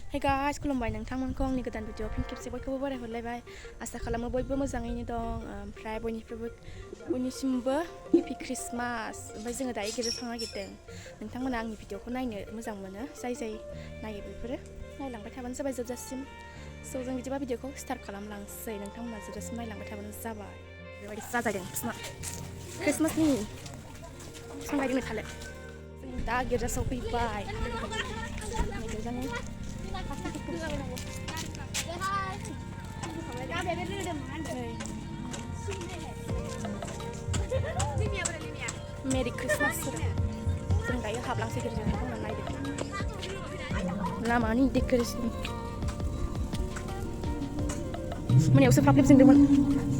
Hey guys, खुलुमबाय नोंथांमोनखौ आंनि गोदान भिडिअ फिन खेबसे बयखौबो बराय हरलायबाय आसा खालामो बयबो मोजाङैनो दं ओमफ्राय बयनिसिमबो हेपि क्रिसमास ओमफ्राय जोङो दायो गिर्जा थांनो नागिरदों नोंथांमोना आंनि भिडिअखौ नायनो मोजां मोनो जाय नायो बेफोरो नायलांबाय थाबानो जाबाय जोबजासिम स' जों बिदिबा भिडिअखौ स्टार्ट खालामलांसै नोंथांमोना जोबजासिम नायलांबाय थाबानो जाबाय बेबायदि जाजायदों क्रिसमासनि बिफां गायदोंनो थाले जों दा गिर्जा सफैबाय गिर्जानि मेरि क्रिसमास जों दायो हाबलांसै गिर्जायाव नोंथांमोना नायदो लामानि डेक'रेसन मोनायावसो फ्राब जोंदोंमोन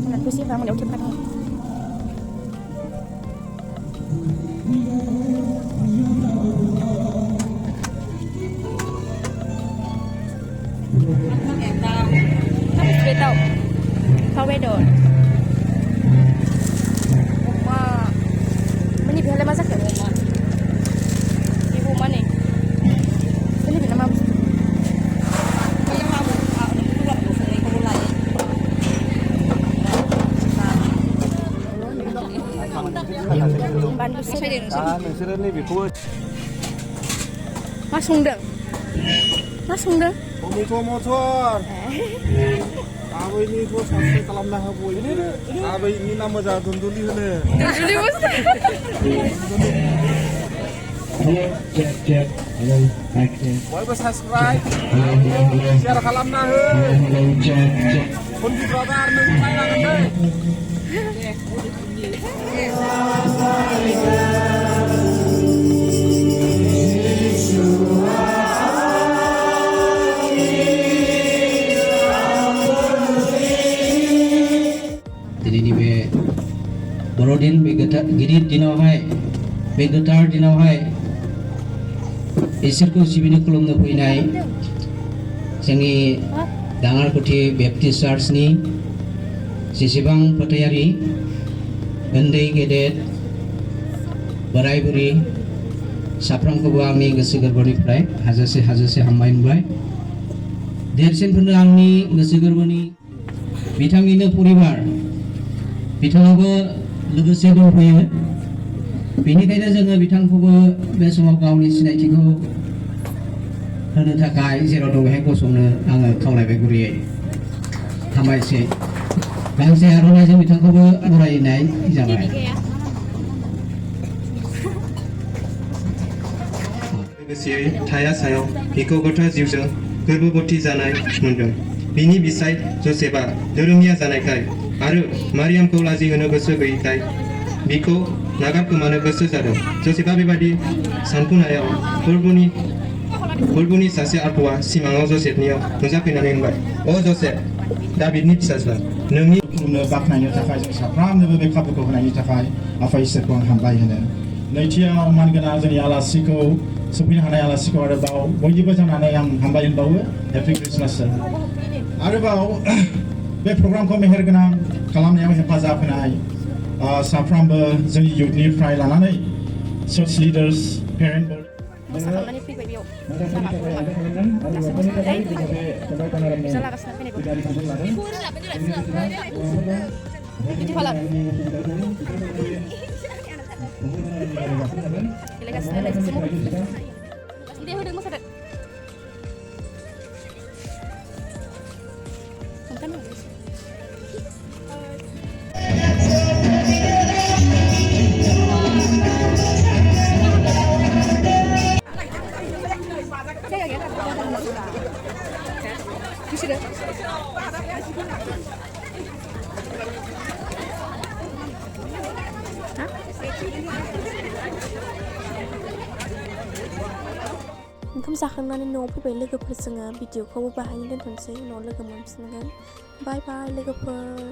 मोनायाव फैसा मोनायाव खेबखादोंमोन Kau bedor. Wah, mana biar masak ke? Ibu mana? Ini bila masak. Bantu saya. Nasiran ni biku. Masung deng. Motor. Abai ini tu sampai kalam dah habu ini. Abai ini nama dah dunduli hene. Dunduli bos. Cek. Hello, back there. Boleh subscribe. Share kalam dah he. Hello, cek. Pun di brother ni mainan ni. Jadi di Borodin गिदिर दिनावहाय बे गोथार दिनावहाय इसोरखौ सिबिनो खुलुमनो फैनाय जोंनि दाङारकुथि बेप्टिस्ट चार्चनि जेसेबां फोथायारि उन्दै गेदेर बोराय बुरि साफ्रोमखौबो आंनि गोसो गोरबोनिफ्राय हाजासे हामबाय देरसिनफोरनो आंनि गोसो गोरबोनि बिथांनिनो परिबार बिथाङाबो लोगोसे दंफैयो बेनिखायनो जोङो बिथांखौबो बे समाव गावनि सिनायथिखौ होनो थाखाय जेराव दं बेहाय गसंनो आङो खावलायबाय गुरैयै हामबायसै गांसे आर'नाइजों बिथांखौबो बरायनाय जाबाय लोगोसेयै थाया सायाव बिखौ गोथार जिउजों गोर्बोबती जानाय मोनदों बिनि बिसाय जसेफआ धोरोमिया जानायखाय आरो मारियामखौ लाजिहोनो गोसो गैयैखाय बिखौ नागारखोमानो गोसो जादों जसेफआ बेबादि सानफुनायाव फोरबुनि सासे आत्माया सिमाङाव जसेफनियाव नुजाफैनानै होनबाय अ जसेफ दाबिदनि फिसाज्ला नोंनि खुलुमनो बाख्नायनो थाखाय जों साफ्रोमनोबो बे खाबुखौ होनायनि थाखाय आफा इसोरखौ आं हामबाय होनो नैथियाव मानगोनां जोंनि आलासिखौ सफैनो हानाय आलासिखौ आरोबाव बयनिबो जानानै आं हामबाय होनबावो हेपि क्रिसमास आरोबाव बे प्रग्रामखौ मेहेरगोनां खालामनायाव हेफाजाब होनाय साफ्रोमबो जोंनि युथनिफ्राय लानानै चार्च लिडार्स पेरेन्ट मोसाखांनानै फैबाय बेयाव बिदि खालाम दे होदों मोसादों ओंखाम जाखांनानै न'आव फैबाय लोगोफोर जोङो भिडिअखौबो बाहायनो दोनथ'नोसै उनाव लोगो मोनफिनगोन बाय बाय लोगोफोर